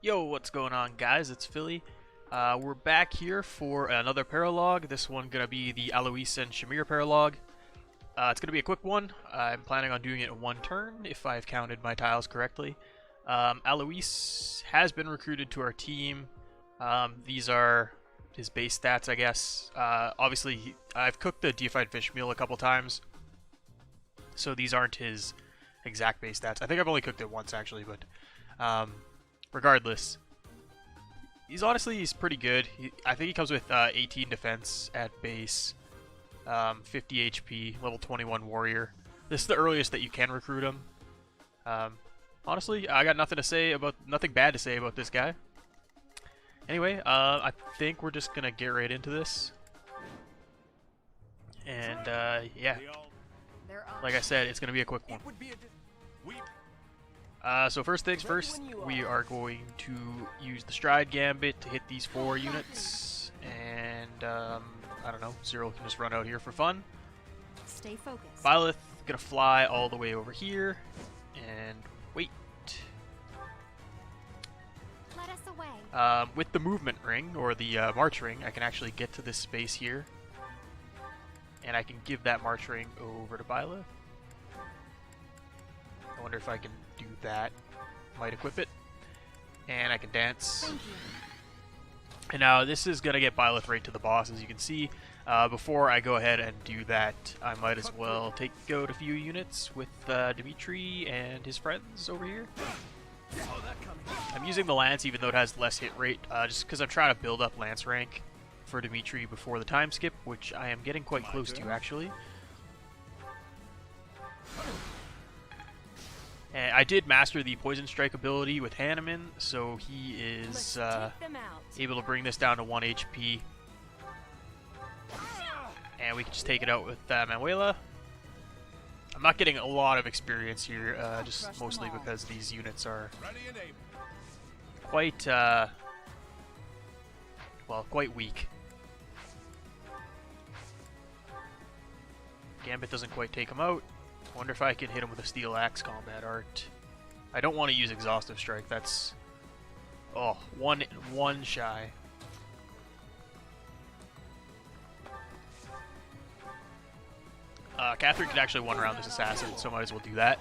Yo, what's going on, guys? It's Philly. We're back here for another Paralogue. This one gonna be the Alois and Shamir Paralogue. It's gonna be a quick one. I'm planning on doing it in one turn, if I've counted my tiles correctly. Alois has been recruited to our team. These are his base stats, I guess. Obviously, I've cooked the deified fish meal a couple times, so these aren't his exact base stats. I think I've only cooked it once, actually, but regardless, he's pretty good. I think he comes with 18 defense at base, 50 HP, level 21 warrior. This is the earliest that you can recruit him. Honestly, I got nothing bad to say about this guy. Anyway, I think we're just gonna get right into this. And yeah, like I said, it's gonna be a quick one. So first things first, we are going to use the Stride Gambit to hit these 4 units, and I don't know, Zero can just run out here for fun. Stay focused. Byleth gonna fly all the way over here, and wait. Let us away. With the movement ring, or the march ring, I can actually get to this space here, and I can give that march ring over to Byleth. I wonder if I can do that. Might equip it. And I can dance. Thank you. And now this is going to get Byleth right to the boss, as you can see. Before I go ahead and do that, I might as well take out a few units with Dimitri and his friends over here. I'm using the Lance even though it has less hit rate, just because I'm trying to build up Lance rank for Dimitri before the time skip, which I am getting quite close to, actually. And I did master the Poison Strike ability with Hanneman, so he is able to bring this down to 1 HP. And we can just take it out with Manuela. I'm not getting a lot of experience here, just mostly because these units are quite, well, quite weak. Gambit doesn't quite take him out. Wonder if I can hit him with a Steel Axe combat art. I don't want to use Exhaustive Strike. That's one shy. Catherine can actually one round this assassin, so might as well do that.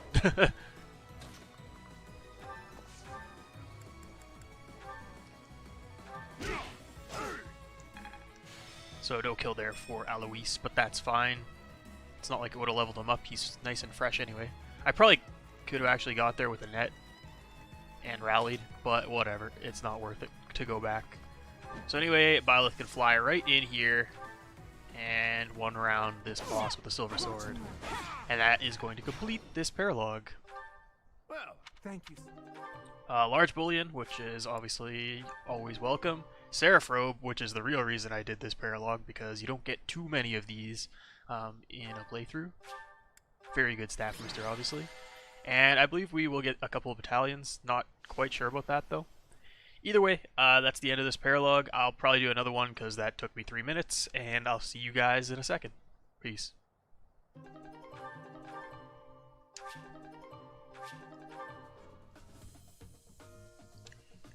So no kill there for Alois, but that's fine. It's not like it would have leveled him up. He's nice and fresh anyway. I probably could have actually got there with a net and rallied, but whatever. It's not worth it to go back. So anyway, Byleth can fly right in here and one round this boss with a silver sword. And that is going to complete this Paralogue. Well, thank you. Large Bullion, which is obviously always welcome. Seraph Robe, which is the real reason I did this Paralogue, because you don't get too many of these in a playthrough. Very good staff booster, obviously. And I believe we will get a couple of battalions. Not quite sure about that, though. Either way, that's the end of this Paralogue. I'll probably do another one because that took me 3 minutes, and I'll see you guys in a second. Peace.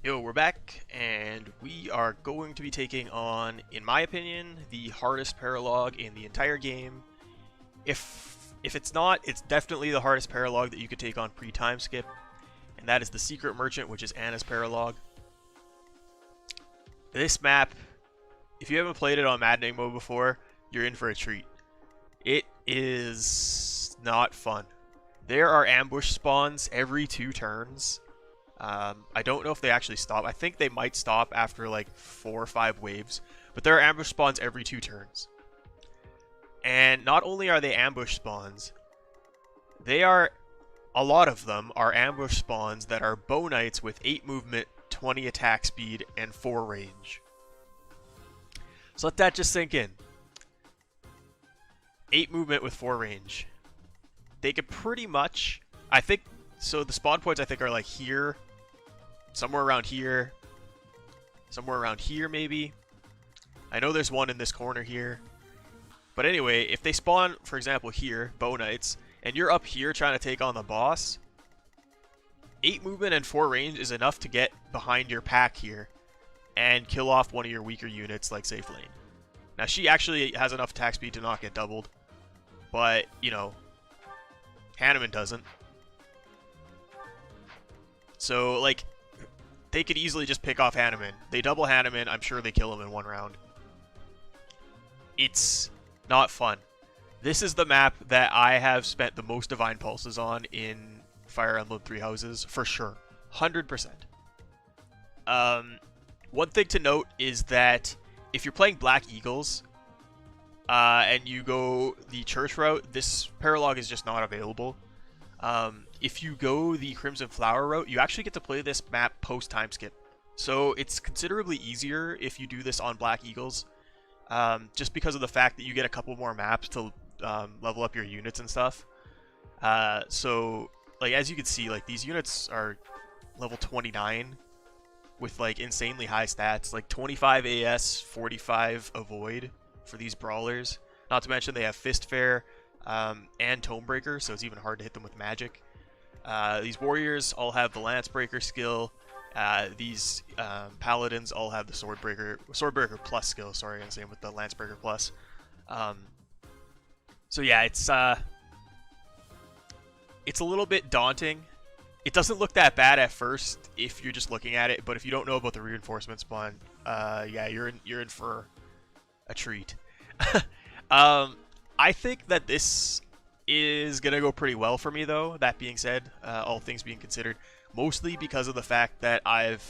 Yo, we're back, and we are going to be taking on, in my opinion, the hardest Paralogue in the entire game. If it's not, it's definitely the hardest Paralogue that you could take on pre-time skip, and that is the Secret Merchant, which is Anna's Paralogue. This map, if you haven't played it on Maddening mode before, you're in for a treat. It is not fun. There are ambush spawns every 2 turns. I don't know if they actually stop. I think they might stop after like 4 or 5 waves, but there are ambush spawns every 2 turns. And not only are they ambush spawns, a lot of them are ambush spawns that are bow knights with 8 movement, 20 attack speed, and 4 range. So let that just sink in. 8 movement with 4 range. They could pretty much, I think, so the spawn points I think are like here, somewhere around here maybe. I know there's one in this corner here. But anyway, if they spawn, for example, here, bow knights, and you're up here trying to take on the boss, 8 movement and 4 range is enough to get behind your pack here and kill off one of your weaker units like Safe Lane. Now, she actually has enough attack speed to not get doubled, but, you know, Hanneman doesn't. So, like, they could easily just pick off Hanneman. They double Hanneman, I'm sure they kill him in 1 round. It's not fun. This is the map that I have spent the most Divine Pulses on in Fire Emblem Three Houses, for sure. 100%. One thing to note is that if you're playing Black Eagles, and you go the Church route, this Paralogue is just not available. If you go the Crimson Flower route, you actually get to play this map post-time skip. So it's considerably easier if you do this on Black Eagles, just because of the fact that you get a couple more maps to level up your units and stuff. So, like, as you can see, like, these units are level 29 with, like, insanely high stats, like 25 AS, 45 Avoid for these brawlers. Not to mention they have Fist Fair and Tomebreaker, so it's even hard to hit them with magic. These warriors all have the Lancebreaker skill. These paladins all have the Swordbreaker plus skill, sorry, and same with the Lancebreaker plus. So yeah, it's a little bit daunting. It doesn't look that bad at first if you're just looking at it, but if you don't know about the reinforcement spawn, yeah, you're in for a treat. I think that this is gonna go pretty well for me, though. That being said, all things being considered, mostly because of the fact that I've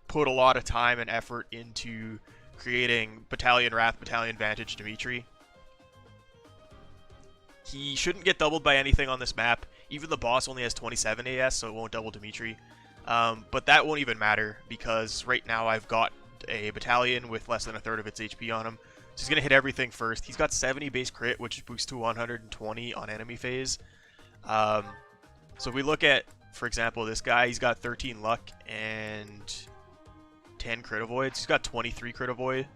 put a lot of time and effort into creating Battalion Wrath, Battalion Vantage Dimitri. He shouldn't get doubled by anything on this map. Even the boss only has 27 AS, so it won't double Dimitri. But that won't even matter, because right now I've got a battalion with less than a third of its HP on him. So he's going to hit everything first. He's got 70 base crit, which boosts to 120 on enemy phase. So if we look at, for example, this guy, he's got 13 luck and 10 crit avoids. He's got 23 crit avoid.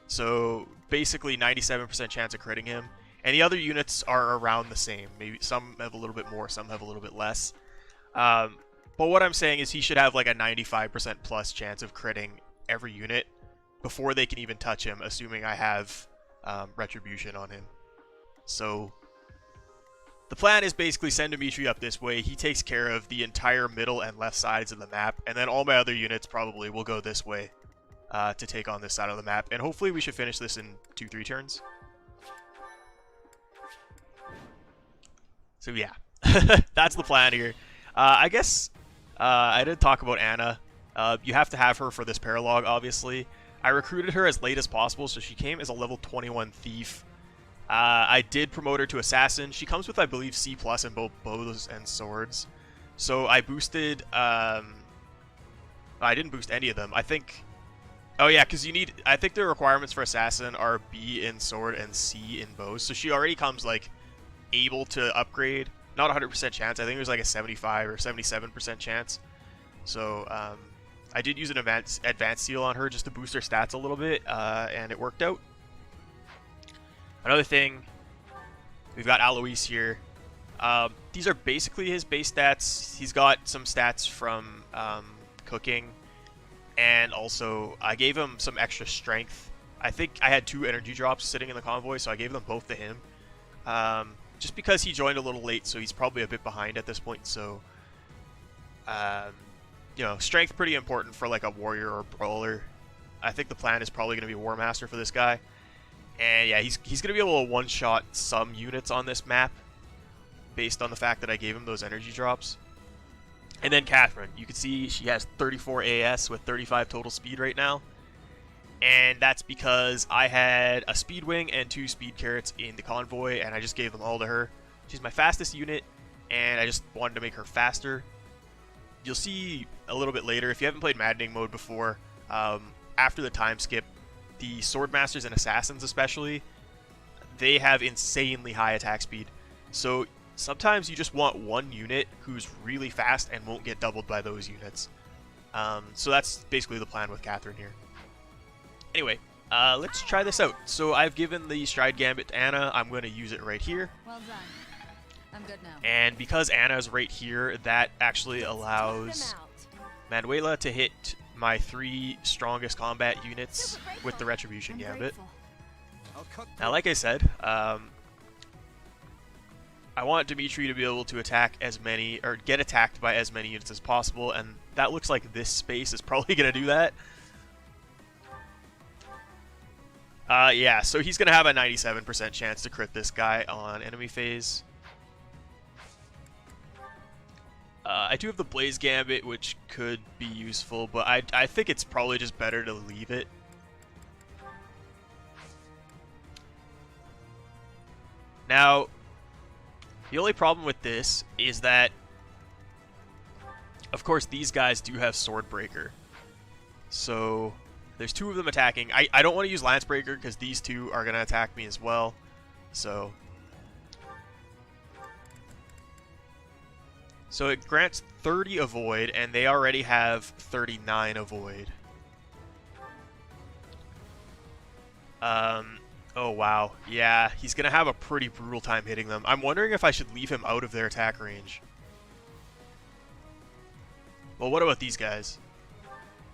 So basically 97% chance of critting him. And the other units are around the same. Maybe some have a little bit more, some have a little bit less. But what I'm saying is he should have like a 95% plus chance of critting every unit before they can even touch him, assuming I have Retribution on him. So the plan is basically send Dimitri up this way. He takes care of the entire middle and left sides of the map, and then all my other units probably will go this way to take on this side of the map. And hopefully we should finish this in 2-3 turns. So yeah, that's the plan here. I guess I did talk about Anna. You have to have her for this Paralogue, obviously. I recruited her as late as possible, so she came as a level 21 Thief. I did promote her to Assassin. She comes with, I believe, C+ in both bows and swords. So I boosted... I didn't boost any of them. I think... Oh yeah, because you need... I think the requirements for Assassin are B in sword and C in bows. So she already comes, like, able to upgrade. Not 100% chance. I think it was like a 75 or 77% chance. So I did use an advanced seal on her just to boost her stats a little bit, and it worked out. Another thing, we've got Alois here. These are basically his base stats. He's got some stats from cooking, and also I gave him some extra strength. I think I had 2 energy drops sitting in the convoy, so I gave them both to him. Just because he joined a little late, so he's probably a bit behind at this point. So, you know, strength pretty important for like a warrior or brawler. I think the plan is probably going to be War Master for this guy. And yeah, he's going to be able to one-shot some units on this map based on the fact that I gave him those energy drops. And then Catherine, you can see she has 34 AS with 35 total speed right now. And that's because I had a speed wing and 2 speed carrots in the convoy, and I just gave them all to her. She's my fastest unit, and I just wanted to make her faster. You'll see a little bit later, if you haven't played Maddening mode before, after the time skip, the Swordmasters and Assassins especially, they have insanely high attack speed. So sometimes you just want one unit who's really fast and won't get doubled by those units. So that's basically the plan with Catherine here. Anyway, let's try this out. So I've given the Stride Gambit to Anna. I'm going to use it right here. Well done. I'm good now. And because Anna's right here, that actually allows Manuela to hit my 3 strongest combat units with the Retribution Gambit. Now, like I said, I want Dimitri to be able to attack as many, or get attacked by as many units as possible, and that looks like this space is probably going to do that. Yeah, so he's going to have a 97% chance to crit this guy on enemy phase. I do have the Blaze Gambit, which could be useful, but I think it's probably just better to leave it. Now, the only problem with this is that, of course, these guys do have Swordbreaker. So, there's 2 of them attacking. I don't want to use Lancebreaker because these 2 are going to attack me as well. So it grants 30 Avoid, and they already have 39 Avoid. Oh wow, yeah, he's gonna have a pretty brutal time hitting them. I'm wondering if I should leave him out of their attack range. Well, what about these guys?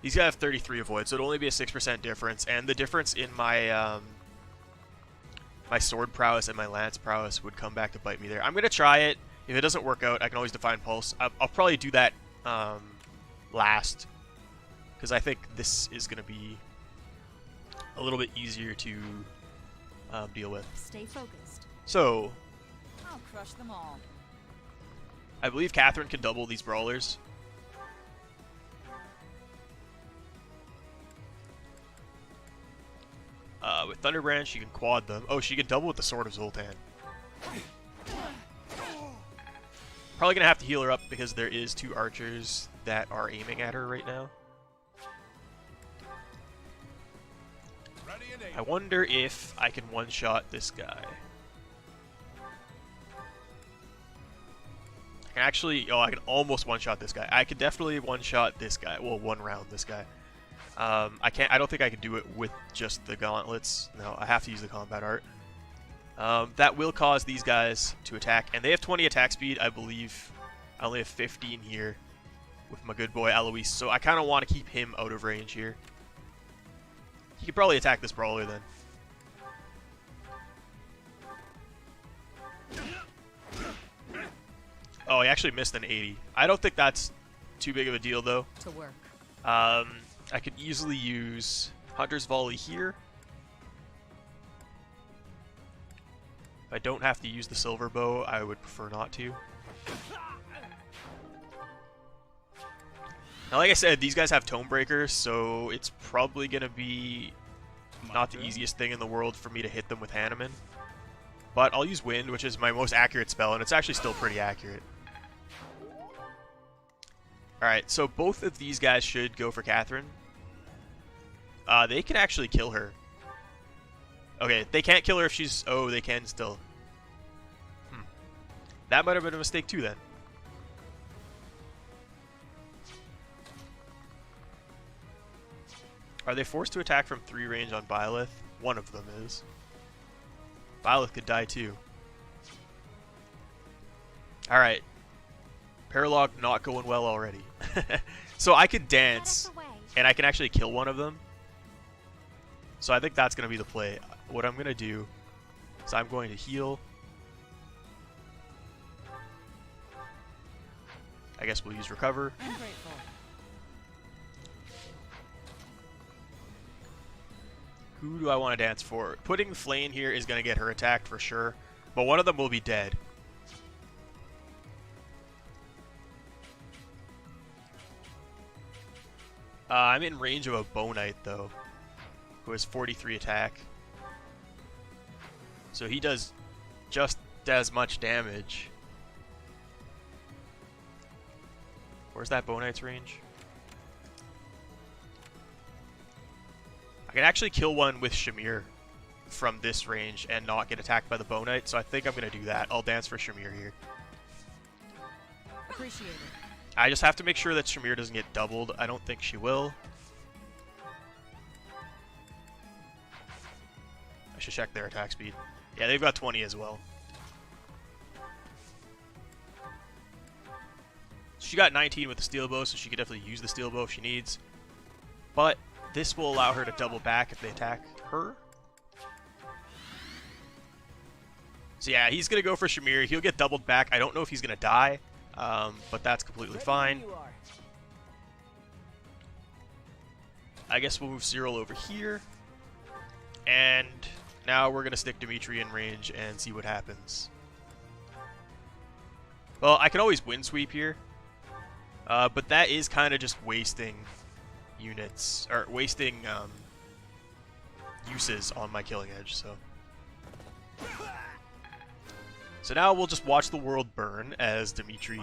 These guys have 33 Avoid, so it'll only be a 6% difference, and the difference in my my Sword Prowess and my Lance Prowess would come back to bite me there. I'm gonna try it. If it doesn't work out, I can always Divine Pulse. I'll probably do that last, because I think this is going to be a little bit easier to deal with. Stay focused. So, I'll crush them all. I believe Catherine can double these brawlers. With Thunderbrand, she can quad them. Oh, she can double with the Sword of Zoltan. Probably gonna have to heal her up because there is 2 archers that are aiming at her right now. I wonder if I can one-shot this guy. I can actually, I can almost one-shot this guy. I could definitely one-shot this guy. Well, 1 round this guy. I don't think I can do it with just the gauntlets. No, I have to use the combat art. That will cause these guys to attack, and they have 20 attack speed, I believe. I only have 15 here with my good boy Alois, so I kind of want to keep him out of range here. He could probably attack this brawler then. Oh, he actually missed an 80. I don't think that's too big of a deal, though. To work. I could easily use Hunter's Volley here. If I don't have to use the Silver Bow, I would prefer not to. Now, like I said, these guys have Tome Breakers, so it's probably going to be not the easiest thing in the world for me to hit them with Hanuman. But I'll use Wind, which is my most accurate spell, and it's actually still pretty accurate. Alright, so both of these guys should go for Catherine. They can actually kill her. Okay, they can't kill her if she's... Oh, they can still. That might have been a mistake too, then. Are they forced to attack from 3 range on Byleth? One of them is. Byleth could die too. Alright. Paralogue not going well already. So I could dance, and I can actually kill one of them. So I think that's going to be the play. What I'm going to do is I'm going to heal. I guess we'll use Recover. I'm grateful. Who do I want to dance for? Putting Flane here is going to get her attacked for sure, but one of them will be dead. I'm in range of a Bow Knight, though, who has 43 attack. So he does just as much damage. Where's that Bow Knight's range? I can actually kill one with Shamir from this range and not get attacked by the Bow Knight, so I think I'm going to do that. I'll dance for Shamir here. Appreciate it. I just have to make sure that Shamir doesn't get doubled. I don't think she will. I should check their attack speed. Yeah, they've got 20 as well. She got 19 with the steel bow, so she could definitely use the steel bow if she needs. But this will allow her to double back if they attack her. So yeah, he's going to go for Shamir. He'll get doubled back. I don't know if he's going to die, but that's completely fine. I guess we'll move Cyril over here. And now we're going to stick Dimitri in range and see what happens. Well, I can always wind sweep here. But that is kind of just wasting units, or wasting uses on my killing edge, so now we'll just watch the world burn as Dimitri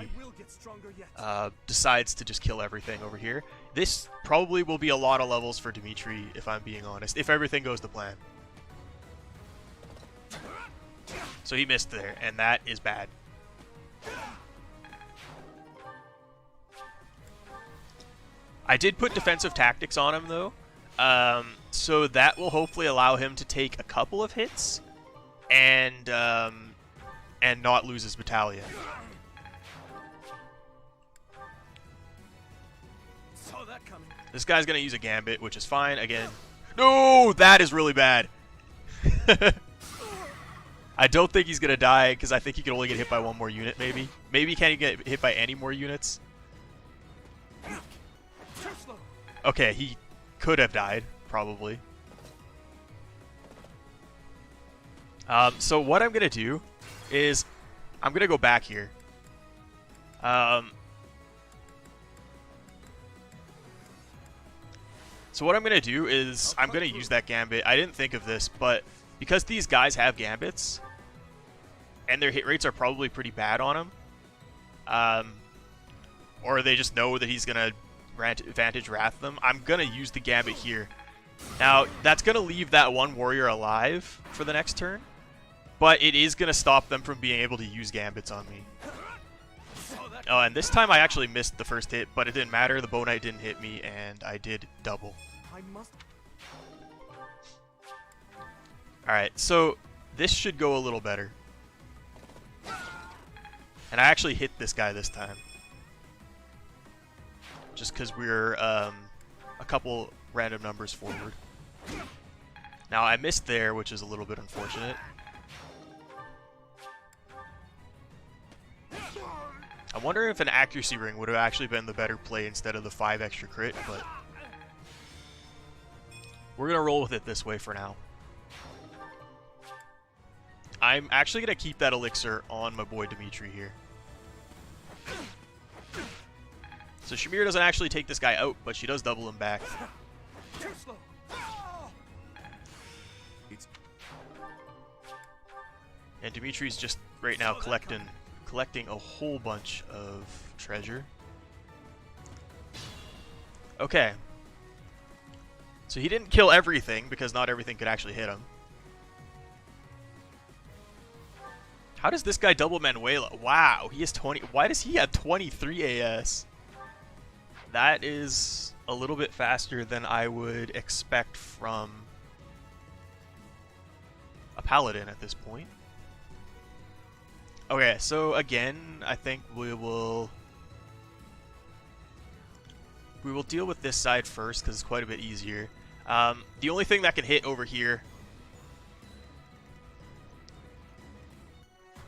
decides to just kill everything over here. This probably will be a lot of levels for Dimitri, if I'm being honest, if everything goes to plan. So he missed there, and that is bad. I did put defensive tactics on him, though, so that will hopefully allow him to take a couple of hits and not lose his battalion. Saw that coming. This guy's going to use a gambit, which is fine. Again, no, that is really bad. I don't think he's going to die, because I think he can only get hit by one more unit, maybe. Maybe he can't get hit by any more units. Okay, he could have died, probably. So what I'm going to do is I'm going to go back here. So what I'm going to do is I'm going to use that gambit. I didn't think of this, but because these guys have gambits, and their hit rates are probably pretty bad on him, or they just know that he's going to advantage wrath them, I'm going to use the gambit here. Now, that's going to leave that one warrior alive for the next turn, but it is going to stop them from being able to use gambits on me. Oh, and this time I actually missed the first hit, but it didn't matter. The bow knight didn't hit me, and I did double. Alright, so this should go a little better. And I actually hit this guy this time. Just because we're a couple random numbers forward. Now, I missed there, which is a little bit unfortunate. I wonder if an accuracy ring would have actually been the better play instead of the 5 extra crit, but we're going to roll with it this way for now. I'm actually going to keep that elixir on my boy Dimitri here. So Shamir doesn't actually take this guy out, but she does double him back. And Dimitri's just right now collecting a whole bunch of treasure. Okay. So he didn't kill everything, because not everything could actually hit him. How does this guy double Manuela? Wow, he has 20. Why does he have 23 AS? That is a little bit faster than I would expect from a paladin at this point. Okay, so again, I think we will deal with this side first because it's quite a bit easier. The only thing that can hit over here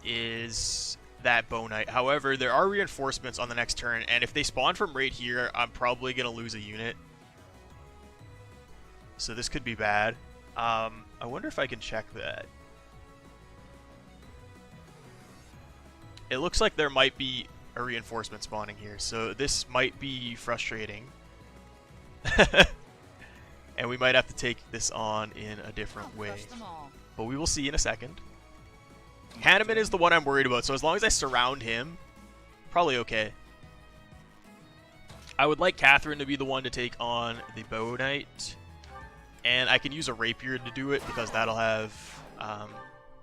is that bow knight. However, there are reinforcements on the next turn, and if they spawn from right here, I'm probably going to lose a unit. So this could be bad. I wonder if I can check that. It looks like there might be a reinforcement spawning here, so this might be frustrating. And we might have to take this on in a different way. But we will see in a second. Hanneman is the one I'm worried about, so as long as I surround him, probably okay. I would like Catherine to be the one to take on the bow knight. And I can use a rapier to do it, because that'll have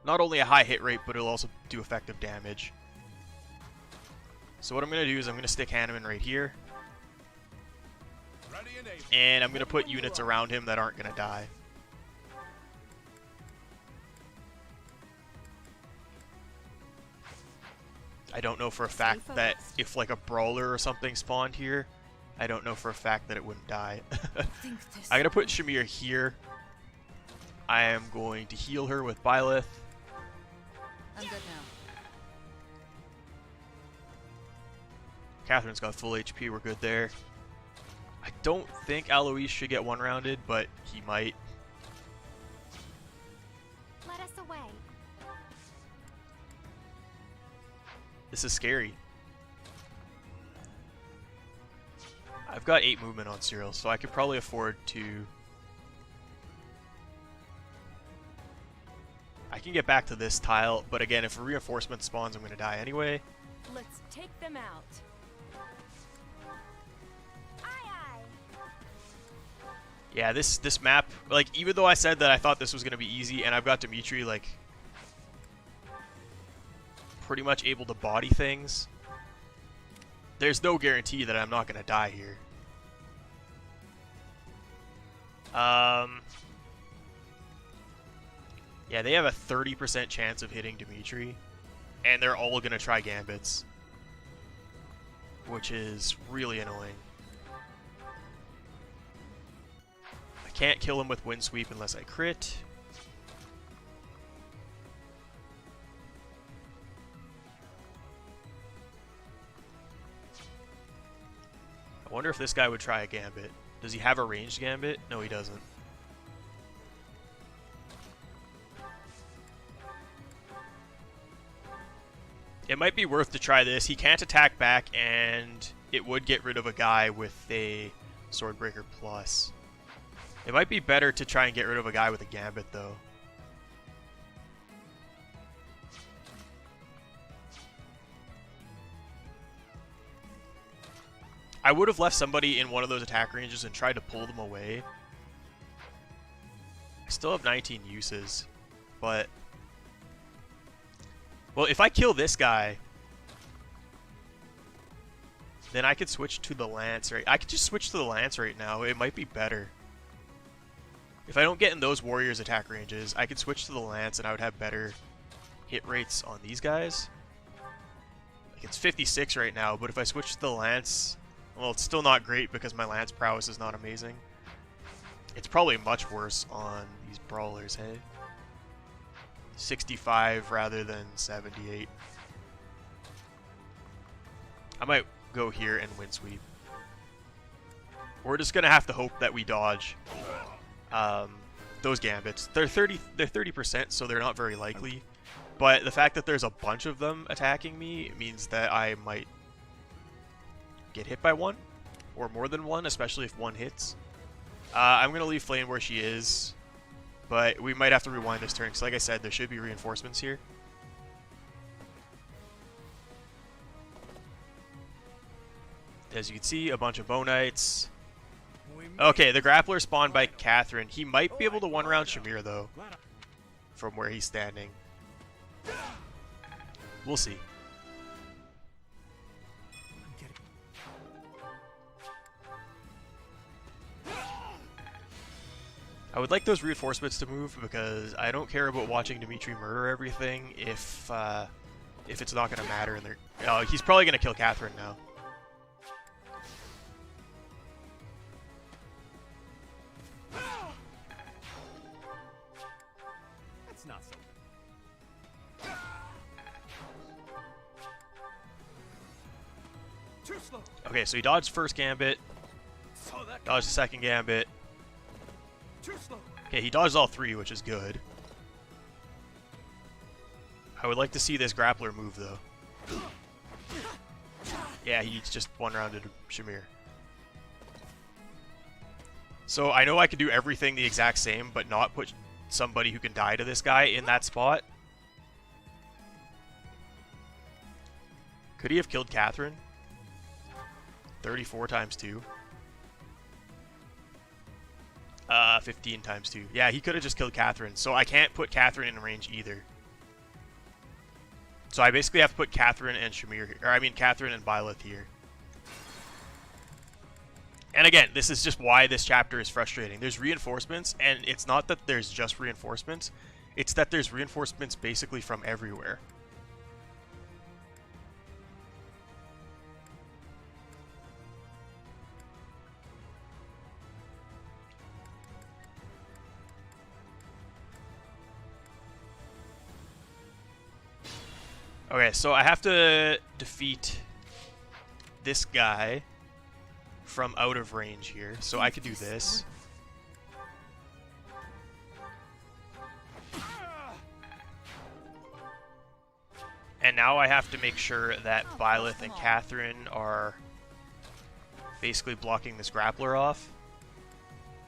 not only a high hit rate, but it'll also do effective damage. So what I'm going to do is I'm going to stick Hanneman right here. And I'm going to put units around him that aren't going to die. I don't know for a fact that if like a brawler or something spawned here, I don't know for a fact that it wouldn't die. I'm gonna put Shamir here. I am going to heal her with Byleth. I'm good now. Catherine's got full HP, we're good there. I don't think Alois should get one-rounded, but he might. Let us away. This is scary. I've got 8 movement on Cyril, so I could probably afford to... I can get back to this tile, but again, if a reinforcement spawns, I'm going to die anyway. Let's take them out. Yeah, this map, like, even though I said that I thought this was going to be easy, and I've got Dimitri, like, pretty much able to body things, there's no guarantee that I'm not going to die here. Yeah, they have a 30% chance of hitting Dimitri, and they're all going to try Gambits, which is really annoying. I can't kill him with Windsweep unless I crit. I wonder if this guy would try a Gambit. Does he have a ranged Gambit? No, he doesn't. It might be worth to try this. He can't attack back, and it would get rid of a guy with a Swordbreaker Plus. It might be better to try and get rid of a guy with a Gambit, though. I would have left somebody in one of those attack ranges and tried to pull them away. I still have 19 uses, but... Well, if I kill this guy, then I could switch to the Lance. Right? I could just switch to the Lance right now. It might be better. If I don't get in those Warriors attack ranges, I could switch to the Lance and I would have better hit rates on these guys. Like, it's 56 right now, but if I switch to the Lance... Well, it's still not great because my Lance prowess is not amazing. It's probably much worse on these Brawlers, hey? 65 rather than 78. I might go here and Windsweep. We're just gonna have to hope that we dodge those Gambits. They're 30%, so they're not very likely. But the fact that there's a bunch of them attacking me means that I might get hit by one, or more than one, especially if one hits. I'm going to leave Flame where she is, but we might have to rewind this turn, because like I said, there should be reinforcements here. As you can see, a bunch of Bonites. Okay, the Grappler spawned by Catherine. He might be able to one-round Shamir, though, from where he's standing. We'll see. I would like those reinforcements to move because I don't care about watching Dimitri murder everything if it's not going to matter. And he's probably going to kill Catherine now. That's not so. Too slow. Okay, so he dodged first Gambit, dodged the second Gambit. Too slow. Okay, he dodged all three, which is good. I would like to see this Grappler move, though. Yeah, he just one-rounded Shamir. So I know I could do everything the exact same, but not put somebody who can die to this guy in that spot. Could he have killed Catherine? 34 times 2. 15 times 2. Yeah, he could have just killed Catherine. So I can't put Catherine in range either. So I basically have to put Catherine and Shamir here. Or I mean Catherine and Byleth here. And again, this is just why this chapter is frustrating. There's reinforcements, and it's not that there's just reinforcements. It's that there's reinforcements basically from everywhere. Okay, so I have to defeat this guy from out of range here. So I could do this. And now I have to make sure that Byleth and Catherine are basically blocking this grappler off.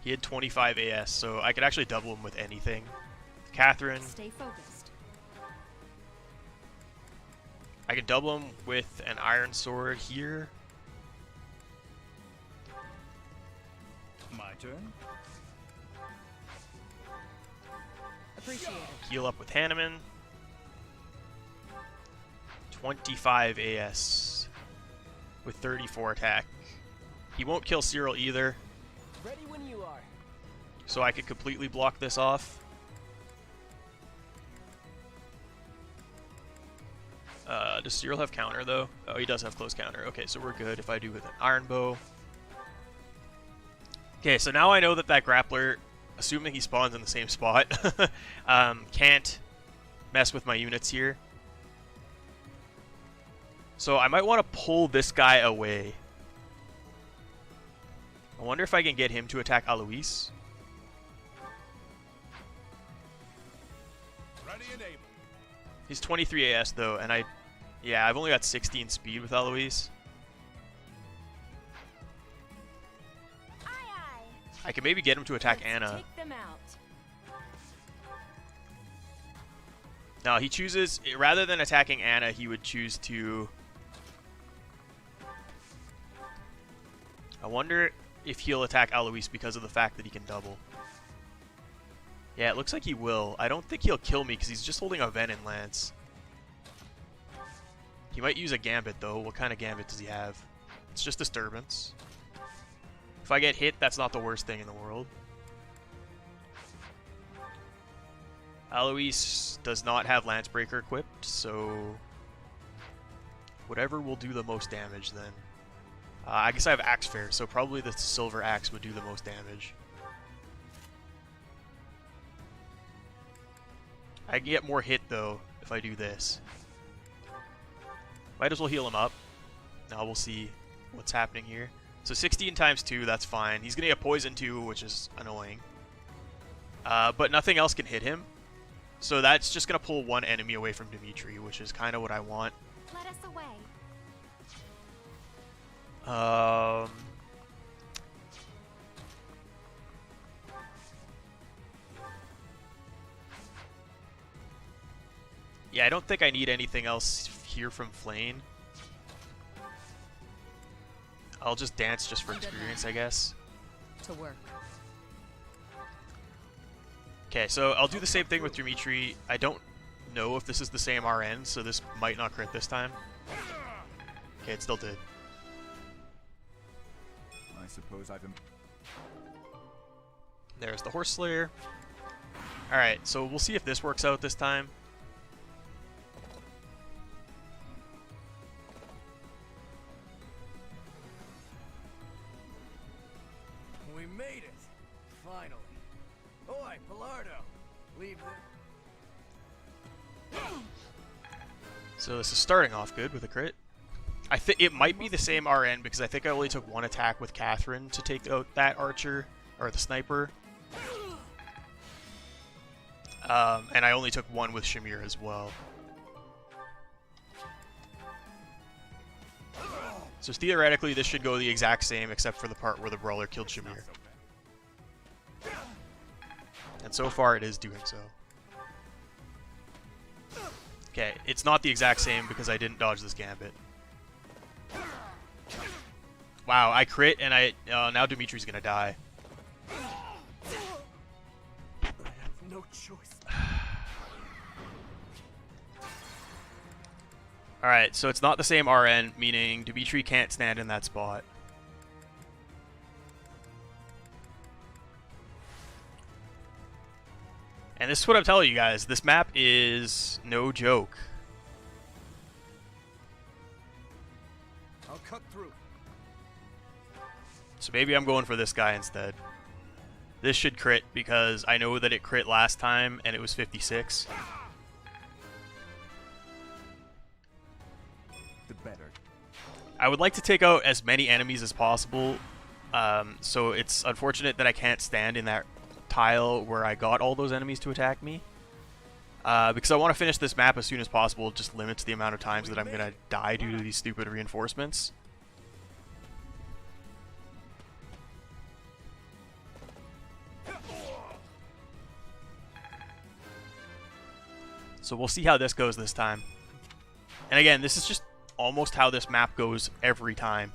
He had 25 AS, so I could actually double him with anything. Catherine, Stay focused. I can double him with an iron sword here. My turn. Appreciate it. Heal up with Hanneman. 25 AS with 34 attack. He won't kill Cyril either, Ready when you are. so I could completely block this off. Does Cyril have counter though? Oh, he does have close counter. Okay, so we're good if I do with an iron bow. Okay, so now I know that that grappler, assuming he spawns in the same spot, can't mess with my units here. So I might want to pull this guy away. I wonder if I can get him to attack Alois. Ready and able. He's 23 AS though, and I've only got 16 speed with Alois. Aye, aye. I can maybe get him to attack Let's Anna. Take them out. No, he chooses, rather than attacking Anna, he would choose to... I wonder if he'll attack Alois because of the fact that he can double. Yeah, it looks like he will. I don't think he'll kill me because he's just holding a Venom Lance. He might use a Gambit though. What kind of Gambit does he have? It's just Disturbance. If I get hit, that's not the worst thing in the world. Alois does not have Lancebreaker equipped, so whatever will do the most damage then. I guess I have Axe Fair, so probably the Silver Axe would do the most damage. I can get more hit though if I do this. Might as well heal him up. Now we'll see what's happening here. So 16 times 2, that's fine. He's gonna get poison too, which is annoying. But nothing else can hit him. So that's just gonna pull one enemy away from Dimitri, which is kind of what I want. Let us away. Yeah, I don't think I need anything else here from Flane. I'll just dance just for experience, I guess. To work. Okay, so I'll do the same thing with Dimitri. I don't know if this is the same RN, so this might not crit this time. Okay, it still did. I suppose I've been... There's the Horse Slayer. Alright, so we'll see if this works out this time. We made it. Finally. Oi, Pilardo. Leave the... So this is starting off good with a crit. I think it might be the same RN because I think I only took one attack with Catherine to take out that archer, or the sniper. And I only took one with Shamir as well. So theoretically this should go the exact same except for the part where the brawler killed Shamir. And so far it is doing so. Okay, it's not the exact same because I didn't dodge this gambit. Wow, I crit and now Dimitri's gonna die. I have no choice. Alright, so it's not the same RN, meaning Dimitri can't stand in that spot. And this is what I'm telling you guys, this map is no joke. I'll cut through. So maybe I'm going for this guy instead. This should crit because I know that it crit last time and it was 56. I would like to take out as many enemies as possible, so it's unfortunate that I can't stand in that tile where I got all those enemies to attack me. Because I want to finish this map as soon as possible. It just limits the amount of times that I'm going to die due to these stupid reinforcements. So we'll see how this goes this time. And again, this is just almost how this map goes every time.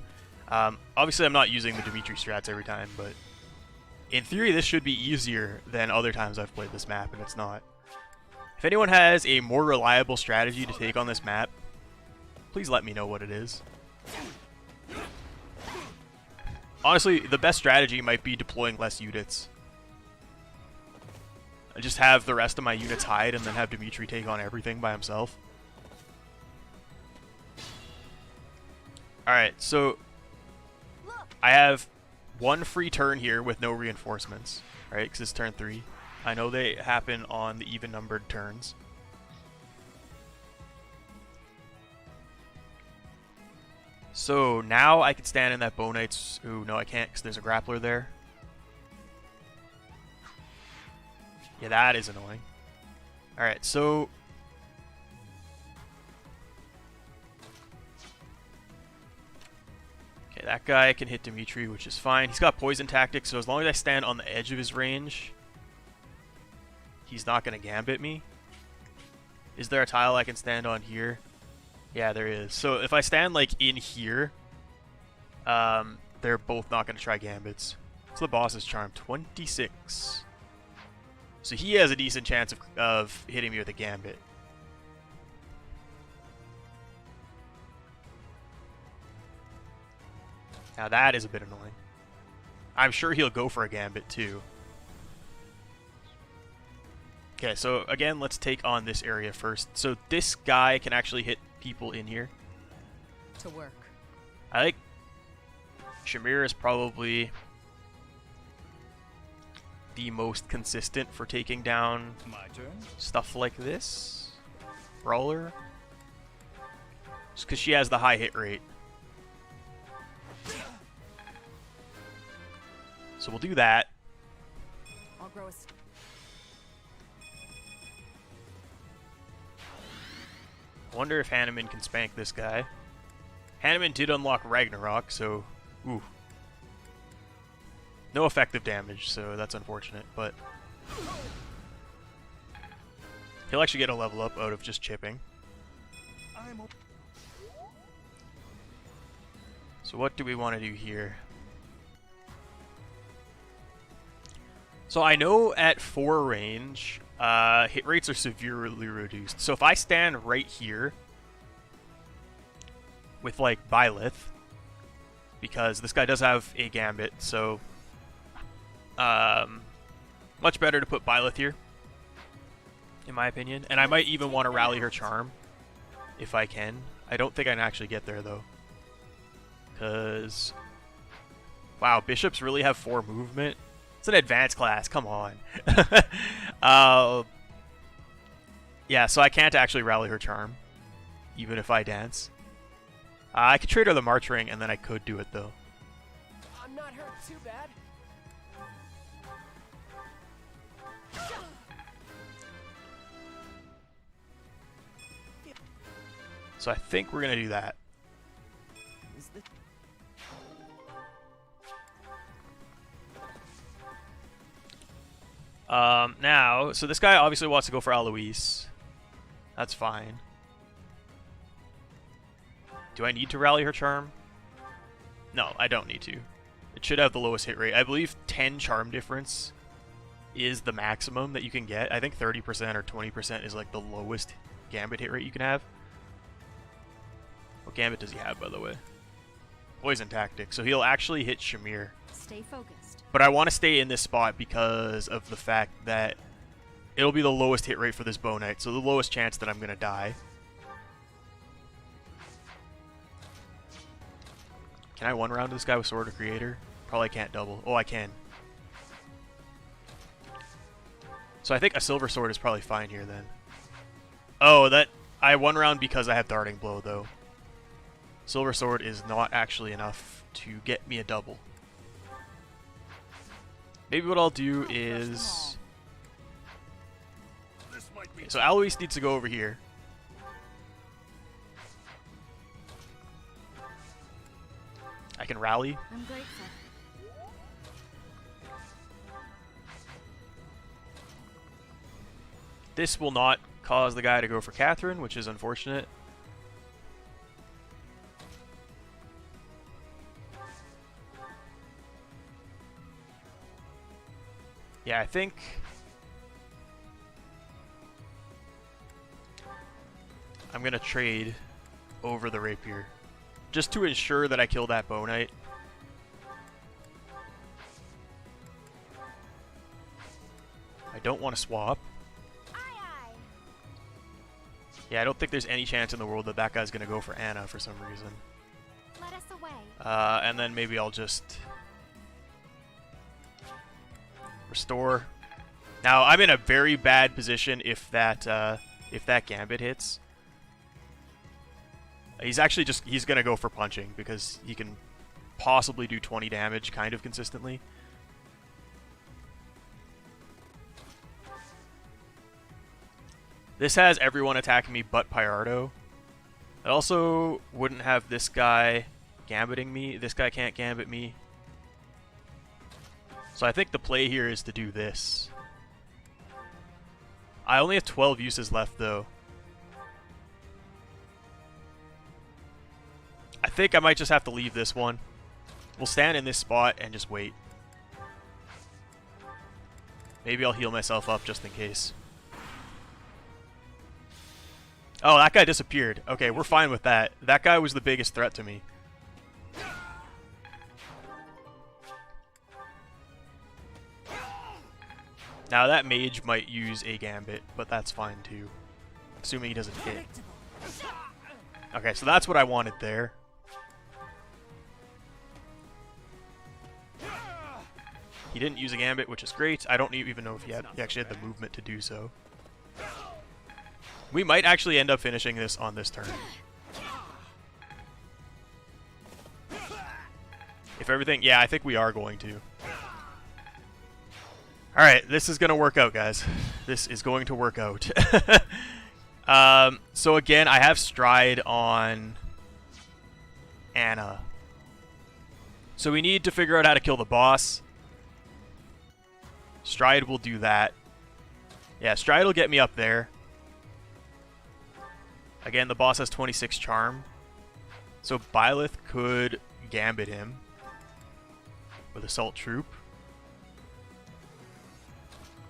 Obviously, I'm not using the Dimitri strats every time, but in theory, this should be easier than other times I've played this map, and it's not. If anyone has a more reliable strategy to take on this map, please let me know what it is. Honestly, the best strategy might be deploying less units. I just have the rest of my units hide and then have Dimitri take on everything by himself. Alright, so I have one free turn here with no reinforcements, right? Because it's turn 3. I know they happen on the even-numbered turns. So now I can stand in that Bow Knight's... Ooh, no I can't because there's a grappler there. Yeah, that is annoying. Alright, so... Okay, that guy can hit Dimitri, which is fine. He's got poison tactics, so as long as I stand on the edge of his range, he's not going to gambit me. Is there a tile I can stand on here? Yeah, there is. So if I stand, like, in here, they're both not going to try gambits. So the boss's charm, 26. So he has a decent chance of hitting me with a gambit. Now that is a bit annoying. I'm sure he'll go for a gambit too. Okay, so again, let's take on this area first. So this guy can actually hit people in here. To work. I think Shamir is probably the most consistent for taking down My turn. stuff like this. Brawler. Just because she has the high hit rate. So we'll do that. I'll grow a I wonder if Hanneman can spank this guy. Hanneman did unlock Ragnarok, so... Ooh. No effective damage, so that's unfortunate, but... He'll actually get a level up out of just chipping. So what do we want to do here? So I know at 4 range, hit rates are severely reduced. So if I stand right here with, like, Byleth, because this guy does have a gambit, so much better to put Byleth here, in my opinion. And I might even want to rally her charm, if I can. I don't think I can actually get there, though. Because, wow, bishops really have 4 movement. It's an advanced class, come on. Yeah, so I can't actually rally her charm, even if I dance. I could trade her the March Ring, and then I could do it, though. I'm not hurt too bad. So I think we're going to do that. Is this... Now, so this guy obviously wants to go for Alois. That's fine. Do I need to rally her charm? No, I don't need to. It should have the lowest hit rate. I believe 10 charm difference is the maximum that you can get. I think 30% or 20% is like the lowest gambit hit rate you can have. What gambit does he have, by the way? Poison tactic. So he'll actually hit Shamir. Stay focused. But I want to stay in this spot because of the fact that it'll be the lowest hit rate for this Bow Knight, so the lowest chance that I'm going to die. Can I one round this guy with Sword of Creator? Probably can't double. Oh, I can. So I think a Silver Sword is probably fine here then. Oh, that... I one round because I have Darting Blow, though. Silver Sword is not actually enough to get me a double. Maybe what I'll do is... This might be. Okay, so Alois needs to go over here. I can rally. I'm grateful. This will not cause the guy to go for Catherine, which is unfortunate. Yeah, I think... I'm going to trade over the Rapier. Just to ensure that I kill that Bow Knight. I don't want to swap. Aye, aye. Yeah, I don't think there's any chance in the world that that guy's going to go for Anna for some reason. Let us away. And then maybe I'll just... restore. Now, I'm in a very bad position if that Gambit hits. He's actually just... he's going to go for punching because he can possibly do 20 damage kind of consistently. This has everyone attacking me but Pyardo. It also wouldn't have this guy gambiting me. This guy can't gambit me. So I think the play here is to do this. I only have 12 uses left though. I think I might just have to leave this one. We'll stand in this spot and just wait. Maybe I'll heal myself up just in case. Oh, that guy disappeared. Okay, we're fine with that. That guy was the biggest threat to me. Now that mage might use a gambit, but that's fine too. Assuming he doesn't hit. Okay, so that's what I wanted there. He didn't use a gambit, which is great. I don't even know if he actually had the movement to do so. We might actually end up finishing this on this turn. If everything... yeah, I think we are going to. Alright, this is going to work out, guys. This is going to work out. So again, I have Stride on Anna. So we need to figure out how to kill the boss. Stride will do that. Yeah, Stride will get me up there. Again, the boss has 26 charm. So Byleth could gambit him with Assault Troop.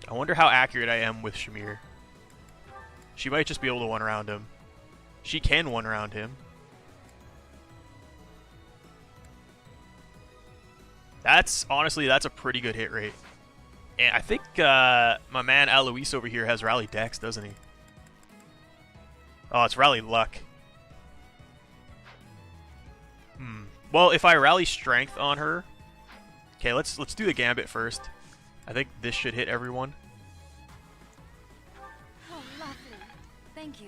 I wonder how accurate I am with Shamir. She might just be able to one around him. She can one around him. Honestly, that's a pretty good hit rate. And I think my man Alois over here has Rally Dex, doesn't he? Oh, it's Rally Luck. Well, if I Rally Strength on her... okay, let's do the Gambit first. I think this should hit everyone. Oh, lovely. Thank you.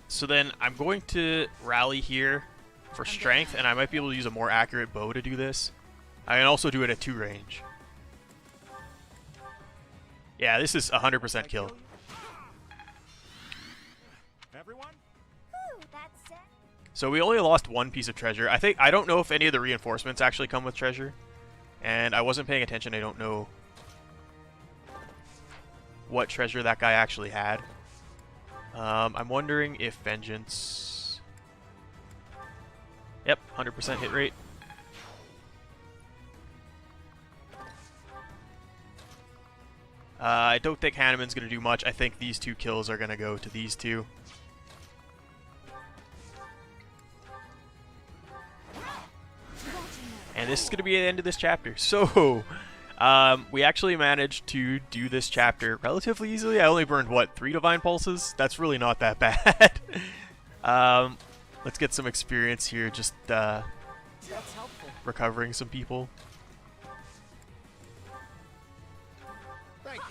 So then I'm going to Rally here for Strength, and I might be able to use a more accurate bow to do this. I can also do it at 2 range. Yeah, this is 100% kill. Everyone? Ooh, that's it. So we only lost 1 piece of treasure. I don't know if any of the reinforcements actually come with treasure. And I wasn't paying attention. I don't know what treasure that guy actually had. I'm wondering if Vengeance... yep, 100% hit rate. I don't think Hanneman's going to do much. I think these 2 kills are going to go to these 2. And this is going to be the end of this chapter. So, we actually managed to do this chapter relatively easily. I only burned, what, 3 Divine Pulses? That's really not that bad. Let's get some experience here, just That's helpful. recovering some people. Thank you.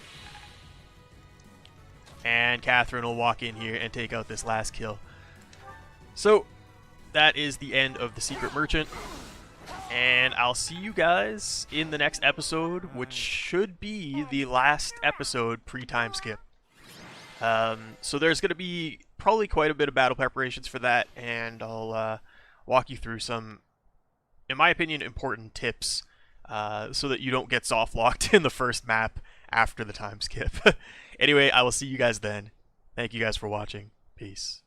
and Catherine will walk in here and take out this last kill. So that is the end of the Secret Merchant, and I'll see you guys in the next episode, which should be the last episode pre-time skip. So there's going to be probably quite a bit of battle preparations for that, and I'll walk you through some, in my opinion, important tips so that you don't get soft locked in the first map after the time skip. Anyway, I will see you guys then. Thank you guys for watching. Peace.